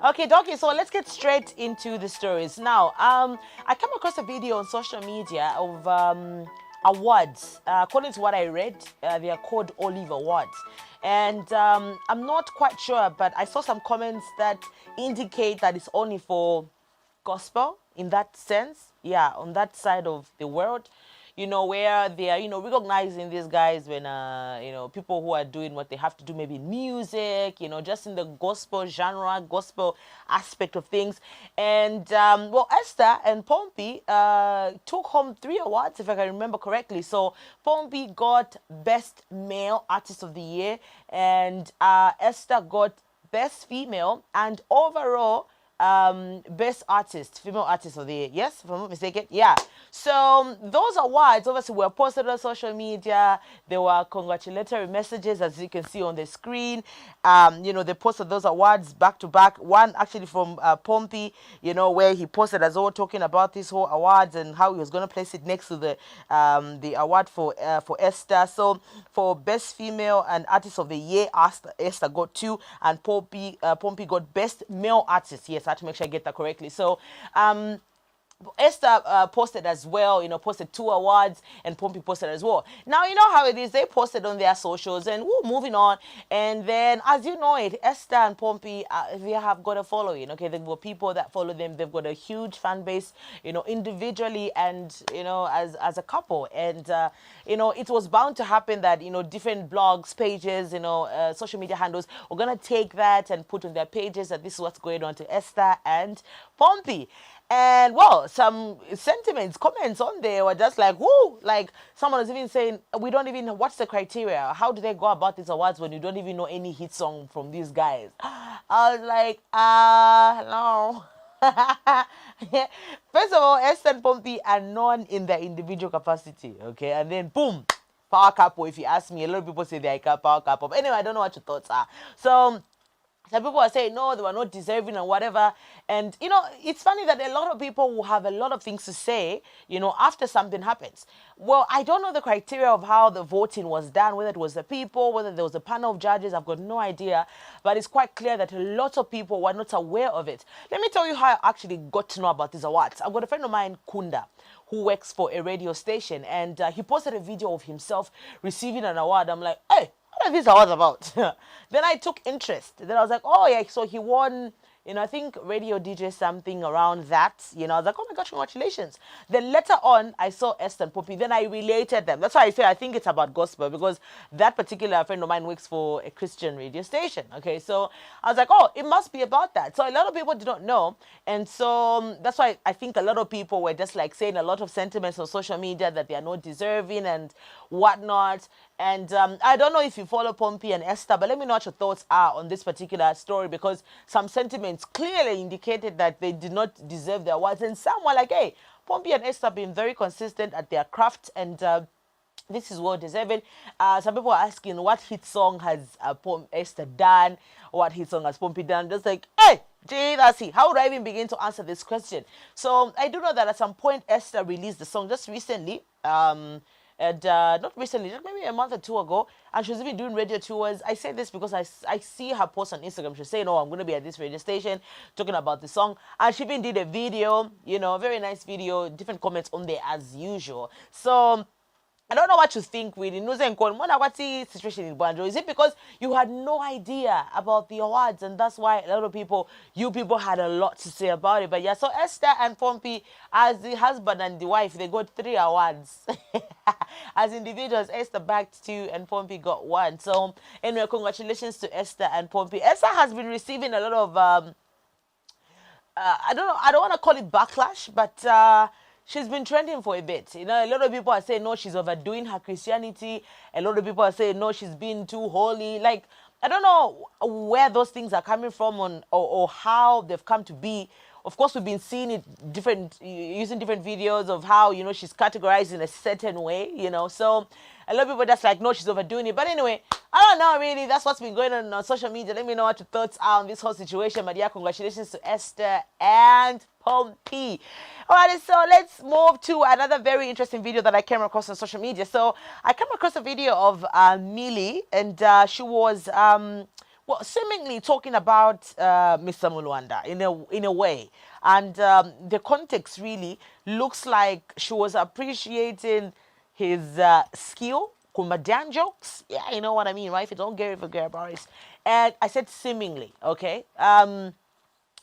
Okay, Donkey, so let's get straight into the stories. Now, I came across a video on social media of awards. According to what I read, they are called Olive Awards. And I'm not quite sure, but I saw some comments that indicate that it's only for gospel in that sense. Yeah, on that side of the world, where they are, recognizing these guys when, people who are doing what they have to do, maybe in music, just in the gospel genre, gospel aspect of things. And, Esther and Pompey took home 3 awards, if I can remember correctly. So Pompey got Best Male Artist of the Year, and Esther got Best Female, and overall, best artist, female artist of the year. Yes, if I'm not mistaken. Yeah. So those awards obviously were posted on social media. There were congratulatory messages, as you can see on the screen. They posted those awards back to back. One actually from Pompey, where he posted as well, talking about these whole awards and how he was going to place it next to the award for Esther. So for best female and artist of the year, Esther got 2, and Pompey got best male artist. Yes, I have to make sure I get that correctly. So Esther posted as well, posted 2 awards, and Pompey posted as well. Now, you know how it is. They posted on their socials, and moving on. And then, as you know it, Esther and Pompey, they have got a following, okay? They've got people that follow them. They've got a huge fan base, individually and, as a couple. And, it was bound to happen that, different blogs, pages, social media handles were going to take that and put on their pages that this is what's going on to Esther and Pompey. And, well, some sentiments, comments on there were just like, whoo, like someone was even saying, we don't even know what's the criteria. How do they go about these awards when you don't even know any hit song from these guys? I was like, no. First of all, Esther and Pompey are known in their individual capacity, okay? And then, boom, power couple. If you ask me, a lot of people say they're a power couple. Anyway, I don't know what your thoughts are. So some people are saying, no, they were not deserving and whatever. And, it's funny that a lot of people will have a lot of things to say, after something happens. Well, I don't know the criteria of how the voting was done, whether it was the people, whether there was a panel of judges. I've got no idea. But it's quite clear that a lot of people were not aware of it. Let me tell you how I actually got to know about these awards. I've got a friend of mine, Kunda, who works for a radio station. And he posted a video of himself receiving an award. I'm like, hey, what are these awards about? Then I took interest. Then I was like, oh yeah, so he won, I think radio DJ something around that. I was like, oh my gosh, congratulations. Then later on, I saw Esther and Pompey. Then I related them. That's why I say I think it's about gospel, because that particular friend of mine works for a Christian radio station. Okay, so I was like, oh, it must be about that. So a lot of people did not know. And so that's why I think a lot of people were just like saying a lot of sentiments on social media that they are not deserving and whatnot. And I don't know if you follow Pompey and Esther, but let me know what your thoughts are on this particular story, because some sentiments clearly indicated that they did not deserve the awards. And some were like, hey, Pompey and Esther have been very consistent at their craft, and this is well deserving. Some people are asking, what hit song has Esther done? What hit song has Pompey done? Just like, hey, Jesus, how would I even begin to answer this question? So I do know that at some point Esther released the song just recently. And not recently, just maybe a month or 2 ago, and she was even doing radio tours. I say this because I see her post on Instagram. She's saying, oh, I'm going to be at this radio station talking about the song. And she even did a video, very nice video, different comments on there as usual. So I don't know what you think, really. What's the situation in Banjo? Is it because you had no idea about the awards, and that's why a lot of people, had a lot to say about it? But yeah, so Esther and Pompey, as the husband and the wife, they got 3 awards. As individuals, Esther bagged 2 and Pompey got 1. So anyway, congratulations to Esther and Pompey. Esther has been receiving a lot of, I don't want to call it backlash, but she's been trending for a bit. A lot of people are saying, no, she's overdoing her Christianity. A lot of people are saying, no, she's being too holy. Like, I don't know where those things are coming from or how they've come to be. Of course, we've been seeing it using different videos of how, she's categorized in a certain way, So a lot of people just like, no, she's overdoing it. But anyway, I don't know, really. That's what's been going on social media. Let me know what your thoughts are on this whole situation. But yeah, congratulations to Esther and Pompey. Alright, so let's move to another very interesting video that I came across on social media. So I came across a video of Millie, and she was well, seemingly talking about Mr. Mulwanda in a way, and the context really looks like she was appreciating his skill, Kumadan jokes. Yeah, you know what I mean, right? If you don't get it, forget about it. And I said seemingly, okay.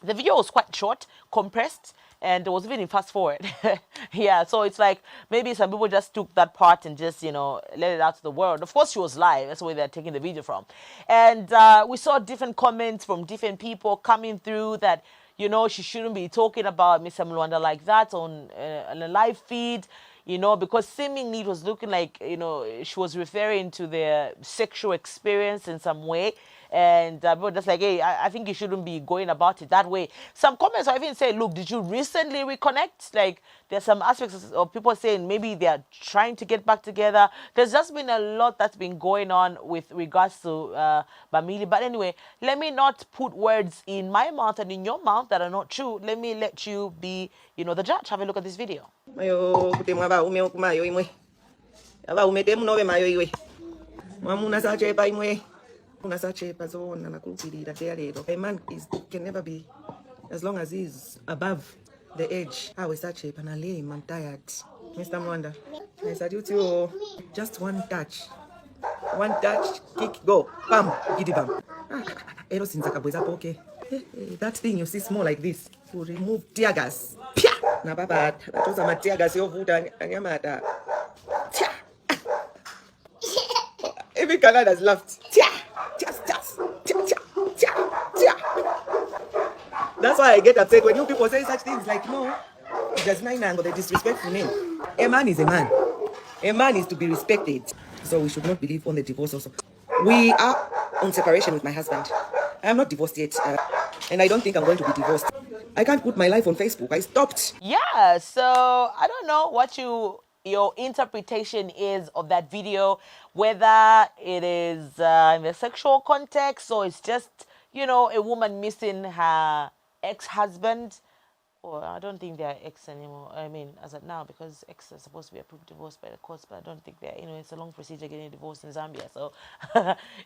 The video was quite short, compressed, and it was even in fast forward. Yeah, so it's like maybe some people just took that part and just, you know, let it out to the world. Of course, she was live. That's where they're taking the video from. And we saw different comments from different people coming through that, you know, she shouldn't be talking about Mr. Mulwanda like that on a live feed, you know, because seemingly it was looking like, you know, she was referring to their sexual experience in some way. And people just like, hey, I think you shouldn't be going about it that way. Some comments are even saying, look, did you recently reconnect? Like, there's some aspects of people saying maybe they're trying to get back together. There's just been a lot that's been going on with regards to Millie. But anyway, let me not put words in my mouth and in your mouth that are not true. Let me let you be, you know, the judge. Have a look at this video. A man can never be, as long as he's above the edge. I was such a panalame, I'm tired. Mr. Mwanda, I said you too. Just one touch, kick, go, bam, giddy bam. Ever since I was up, okay. That thing you see small like this, to remove tear gas. Na baba, that was a tear gas. Your food and your mother. Every Canada has laughed. That's why I get upset when you people say such things like, no, it's just nine and the disrespectful name. A man is a man. A man is to be respected. So we should not believe on the divorce also. We are on separation with my husband. I am not divorced yet. And I don't think I'm going to be divorced. I can't put my life on Facebook. I stopped. Yeah, so I don't know what your interpretation is of that video, whether it is in the sexual context or it's just, you know, a woman missing her ex-husband. Or I don't think they're ex anymore. I mean, as of now, because ex is supposed to be approved divorce by the courts, but I don't think they're, you know, it's a long procedure getting divorced in Zambia. So,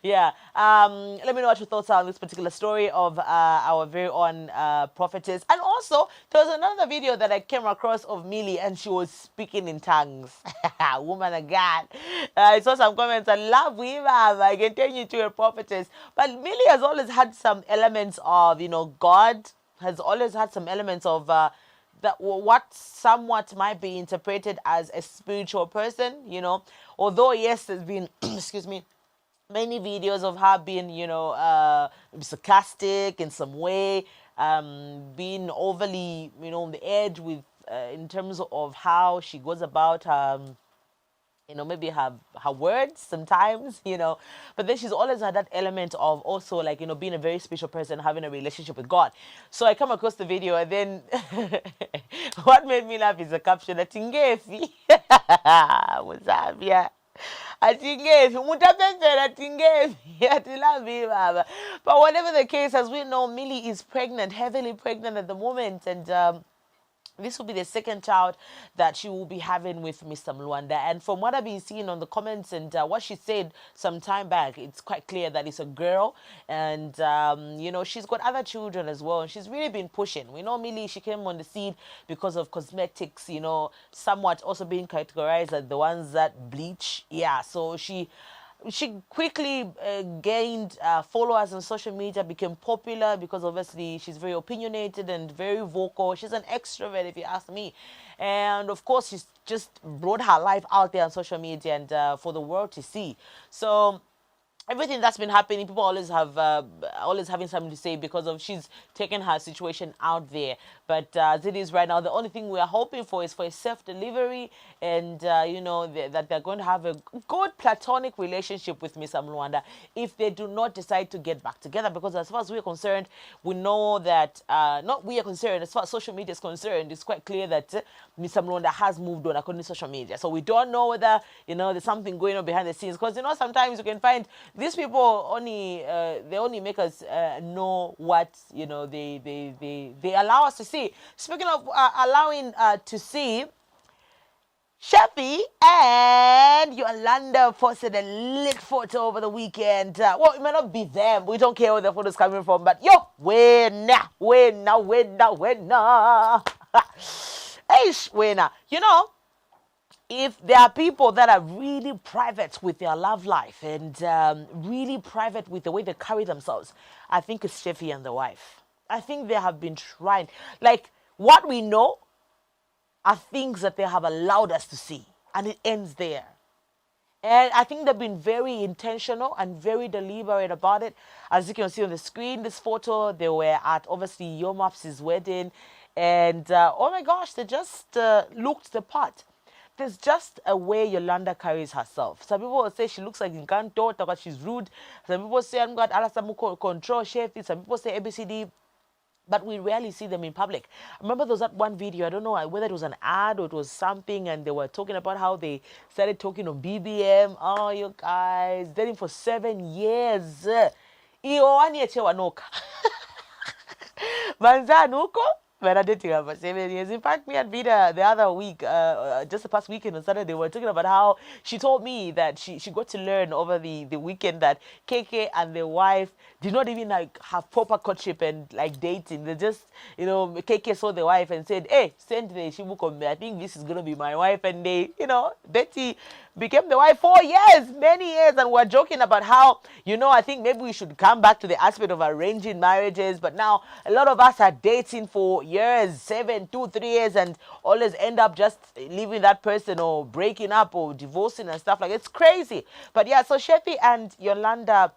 yeah. Let me know what your thoughts are on this particular story of our very own prophetess. And also, there was another video that I came across of Millie, and she was speaking in tongues. Woman of God. I saw some comments. I love women. I can turn you to a prophetess. But Millie has always had some elements of, you know, God. Has always had some elements of that what somewhat might be interpreted as a spiritual person, you know. Although yes, there's been excuse me, many videos of her being, you know, sarcastic in some way, being overly, you know, on the edge with in terms of how she goes about you know, maybe her words sometimes, you know, but then she's always had that element of also, like, you know, being a very special person, having a relationship with God. So I come across the video, and then what made me laugh is the caption, Atingefi. What's up, yeah? Atingefi, Atingefi, but whatever the case, as we know, Millie is pregnant, heavily pregnant at the moment, and this will be the second child that she will be having with Mr. Mulwanda. And from what I've been seeing on the comments and what she said some time back, it's quite clear that it's a girl. And, you know, she's got other children as well. And she's really been pushing. We know Millie, she came on the scene because of cosmetics, you know, somewhat also being categorized as the ones that bleach. Yeah, so she quickly gained followers on social media, became popular because obviously she's very opinionated and very vocal. She's an extrovert, if you ask me. And of course, she's just brought her life out there on social media and for the world to see. So everything that's been happening, people always have always having something to say because of she's taken her situation out there. But as it is right now, the only thing we are hoping for is for a safe delivery, and you know, that they're going to have a good platonic relationship with Miss Mulwanda if they do not decide to get back together. Because as far as we're concerned, we know that not we are concerned, as far as social media is concerned, it's quite clear that Miss Mulwanda has moved on according to social media. So we don't know whether, you know, there's something going on behind the scenes, because, you know, sometimes you can find these people only they only make us know what, you know, they allow us to see. Speaking of allowing to see, Sheffy and Yolanda posted a lit photo over the weekend. Well, it may not be them. We don't care where the photo's coming from. But yo, winner. Eish, winner. You know, if there are people that are really private with their love life and really private with the way they carry themselves, I think it's Sheffy and the wife. I think they have been trying. Like, what we know are things that they have allowed us to see. And it ends there. And I think they've been very intentional and very deliberate about it. As you can see on the screen, this photo, they were at, obviously, Yomaps' wedding. And, oh my gosh, they just looked the part. There's just a way Yolanda carries herself. Some people will say she looks like Nyathando because she's rude. Some people say I'm got Alasamu control Sheffy. Some people say ABCD. But we rarely see them in public. I remember there was that one video, I don't know whether it was an ad or it was something, and they were talking about how they started talking on BBM. Oh, you guys, dating for 7 years. Iyo 1 year chewa noka. Manzanuko? We're not dating for 7 years. In fact, me and Vida the other week, just the past weekend on Saturday, we were talking about how she told me that she got to learn over the weekend that KK and the wife did not even like have proper courtship and like dating. They just, you know, KK saw the wife and said, hey, send the Shibuko, I think this is going to be my wife. And they, you know, Betty became the wife 4 years, many years. And we're joking about how, you know, I think maybe we should come back to the aspect of arranging marriages. But now a lot of us are dating for years, 7, 2, 3 years, and always end up just leaving that person or breaking up or divorcing and stuff like that. It's crazy. But yeah, so Sheffy and Yolanda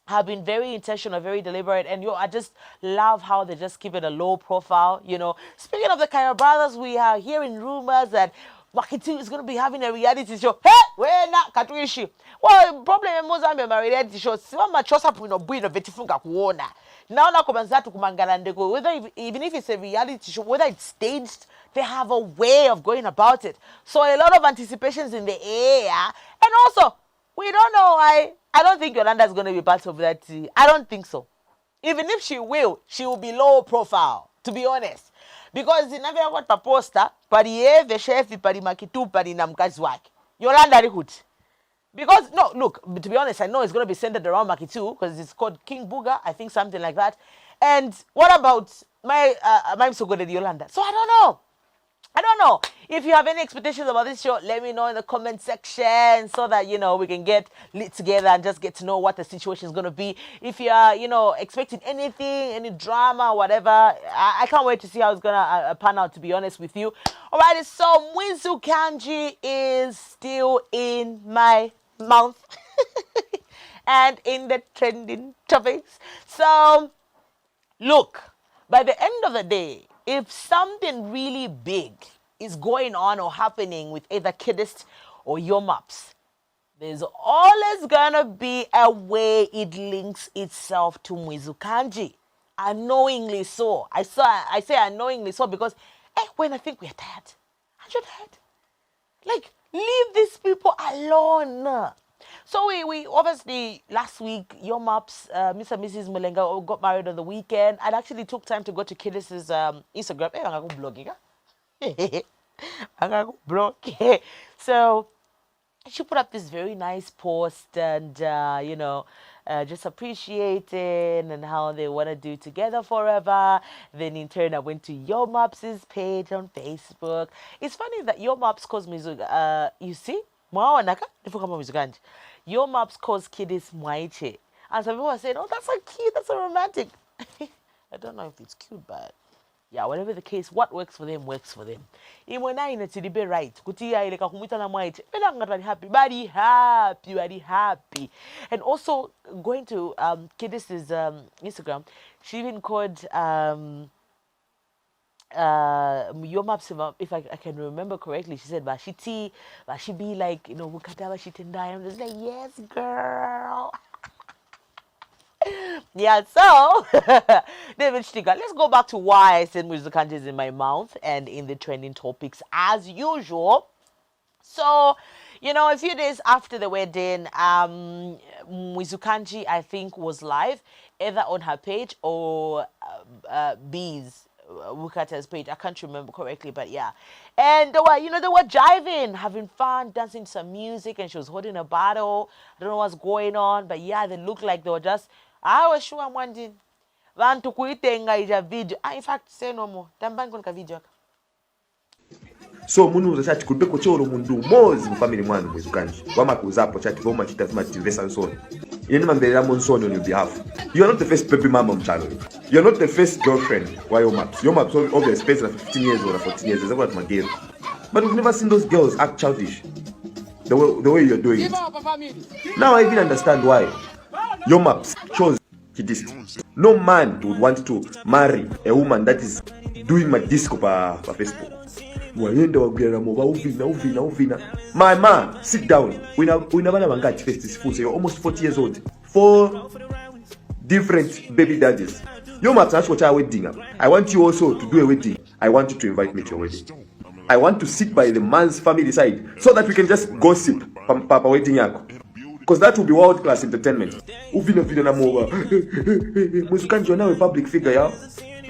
have been very intentional, very deliberate, and I just love how they just keep it a low profile. You know, speaking of the Kaya brothers, we are hearing rumors that Wakitu is going to be having a reality show. Hey, we're not Katuishi. Well, problem in Mozambique, my reality show. Sima chosa puno buino vetifunga kuona. Now na kubanza tukumangalandeko. Whether even if it's a reality show, whether it's staged, they have a way of going about it. So a lot of anticipations in the air, and also we don't know why. I don't think Yolanda is going to be part of that. I don't think so. Even if she will be low profile, to be honest. Because in never got a poster, pari the chef, pari makitu, pari namkazi wake. Yolanda rikut. Because, no, look, to be honest, I know it's going to be centered around Makitu, because it's called King Booga, I think something like that. And what about my so good at Yolanda? So I don't know. If you have any expectations about this show, let me know in the comment section so that, you know, we can get lit together and just get to know what the situation is going to be. If you are, you know, expecting anything, any drama, whatever, I can't wait to see how it's going to pan out, to be honest with you. All right, so Mwizukanji is still in my mouth and in the trending topics. So, look, by the end of the day, if something really big is going on or happening with either Kiddist or Yomaps, there's always gonna be a way it links itself to Mwizukanji. Unknowingly so. I say unknowingly so because when I think we're tired, aren't you tired? Like, leave these people alone. So we obviously last week Yomaps, Mr. and Mrs. Mulenga got married on the weekend. I actually took time to go to Kiddist's Instagram. I'm gonna go blogging. I'm gonna go blog. So she put up this very nice post and you know, just appreciating and how they want to do together forever. Then in turn I went to Yomaps' page on Facebook. It's funny that Yomaps calls Mizu, you see? Yomaps calls Kiddist Mwaiche. And some people are saying, oh, that's so cute, that's so romantic. I don't know if it's cute, but yeah, whatever the case, what works for them works for them. Imwena ina tidibe right. Kutia ile kakumwita na Mwaiche. Bela ngatani happy, body happy. And also going to Kiddist's Instagram, she even called Yomaps, if I can remember correctly, she said Bashiti, Bashi be like, you know, Wukata Bashitendai. I'm just like, yes, girl. Yeah, so David Shtiga, let's go back to why I said Mwizukanji is in my mouth and in the trending topics as usual. So, you know, a few days after the wedding, Mwizukanji, I think, was live either on her page or B's Wukata's page. I can't remember correctly, but yeah. And they were, they were jiving, having fun, dancing to some music, and she was holding a bottle. I don't know what's going on, but yeah, they looked like they were just. I was sure I'm wondering. Vantu kuitenga ija video. In fact, say no more. Tambani konika video. So munu chati kulibeko choro mundu mozi mu family mwanu Mwizukanji. Wama kuzapo chati voma chita zima tivesa nsoni. Yeni mambelera monsoni on your behalf. You are not the first baby mama on channel. You are not the first girlfriend. Why your maps? Your maps obviously spends like 15 years or 14 years. That's what my girl. But we've never seen those girls act childish. The way you're doing it. Now I even understand why. Your maps chose Kidist. No man would want to marry a woman that is doing my disco for Facebook. My man, sit down. We never have first is full. So you're almost 40 years old. 4 different baby daddies. Your maps that's what our wedding. I want you also to do a wedding. I want you to invite me to your wedding. I want to sit by the man's family side so that we can just gossip Papa wedding yako. Because that will be world class entertainment. Uvina vina na moba. Mwizukanji na we public figure ya.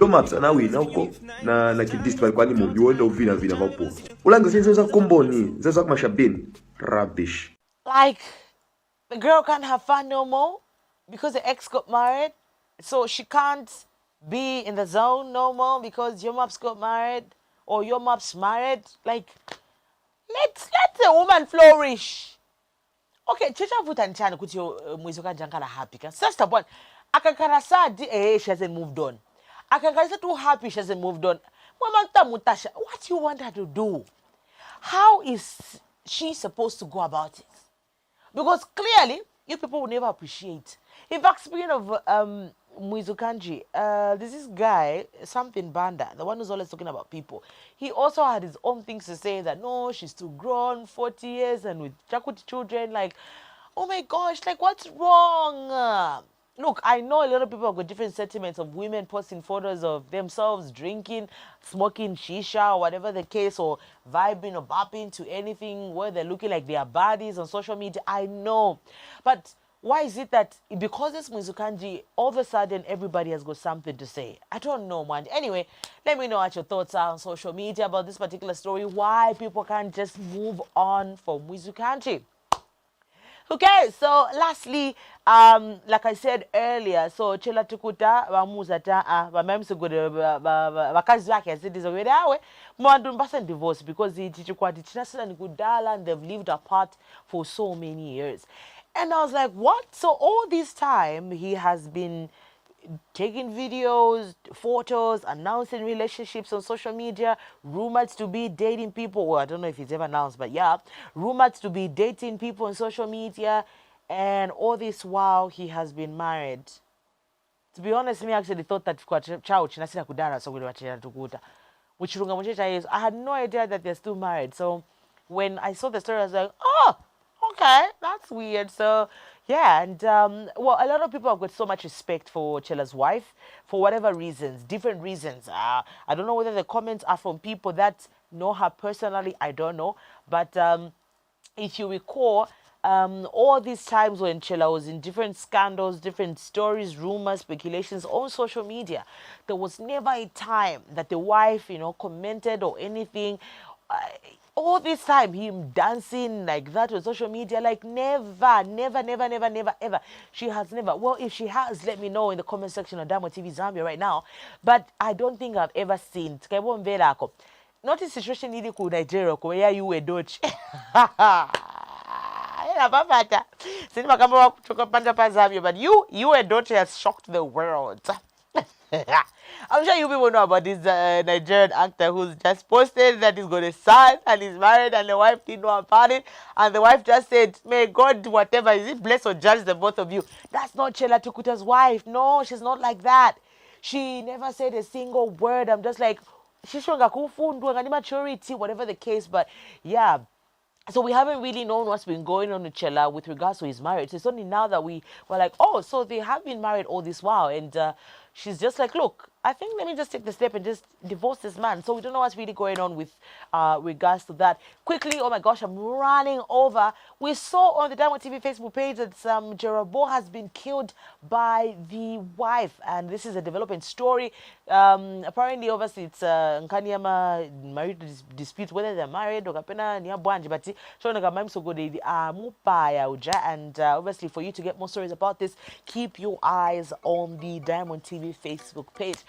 Yo maps na we na uko na kidist bali kwani mo yuenda uvina vina vapo. Ulanga senzo za komboni, za mashabini. Rubbish. Like the girl can't have fun no more because the ex got married. So she can't be in the zone no more because your maps got married or your maps married. Like let the woman flourish. Okay, chicha vuta nchana kuti Mwizukanji ankala happy. Sister one, akakara sad she hasn't moved on. Akakara too happy she hasn't moved on. Mutasha, what do you want her to do? How is she supposed to go about it? Because clearly, you people will never appreciate. In fact, speaking of Mwizukanji, there's this guy, something Banda, the one who's always talking about people. He also had his own things to say that, no, she's too grown, 40 years, and with Jakuti children, like, oh my gosh, like, what's wrong? Look, I know a lot of people have got different sentiments of women posting photos of themselves drinking, smoking shisha, or whatever the case, or vibing or bopping to anything where they're looking like their bodies on social media. I know. But why is it that because it's Mwizukanji, all of a sudden everybody has got something to say? I don't know, man. Anyway, let me know what your thoughts are on social media about this particular story. Why people can't just move on from Mwizukanji. Okay, so lastly, like I said earlier, so Chellah Tikuta bamuzata bamemsugode bakazi wake azidizogede awe mwandu mbasa divorce because chichikwati chinasila nikudala and they've lived apart for so many years. And I was like, what? So all this time he has been taking videos, photos, announcing relationships on social media, rumored to be dating people. Well, I don't know if it's ever announced, but yeah, rumored to be dating people on social media. And all this while, he has been married. To be honest, me actually thought that which I had no idea that they're still married. So when I saw the story, I was like, oh, okay, that's weird. So yeah, and well, a lot of people have got so much respect for Chellah's wife for whatever reasons, different reasons. I don't know whether the comments are from people that know her personally. I don't know, but if you recall, all these times when Chellah was in different scandals, different stories, rumors, speculations on social media, there was never a time that the wife, commented or anything. All this time, him dancing like that on social media, like never, never, never, never, never, ever. She has never. Well, if she has, let me know in the comment section on Damo TV Zambia right now. But I don't think I've ever seen. Not in situation in Nigeria, where you were Dutch. But you and Dutch has shocked the world. I'm sure you people know about this Nigerian actor who's just posted that he's got a son and he's married and the wife didn't know about it. And the wife just said, may God, whatever, is it bless or judge the both of you? That's not Chellah Tikuta's wife. No, she's not like that. She never said a single word. I'm just like, she's showing a maturity, whatever the case. But yeah. So we haven't really known what's been going on with Chellah with regards to his marriage. It's only now that we were like, oh, so they have been married all this while. And she's just like, look, I think let me just take the step and just divorce this man. So we don't know what's really going on with regards to that. Quickly, oh my gosh, I'm running over. We saw on the Diamond TV Facebook page that Jerobo has been killed by the wife, and this is a developing story. Apparently, obviously, it's Nkanyama marital dispute whether they're married or kapena niabwanji, but and obviously, for you to get more stories about this, keep your eyes on the Diamond TV Facebook page.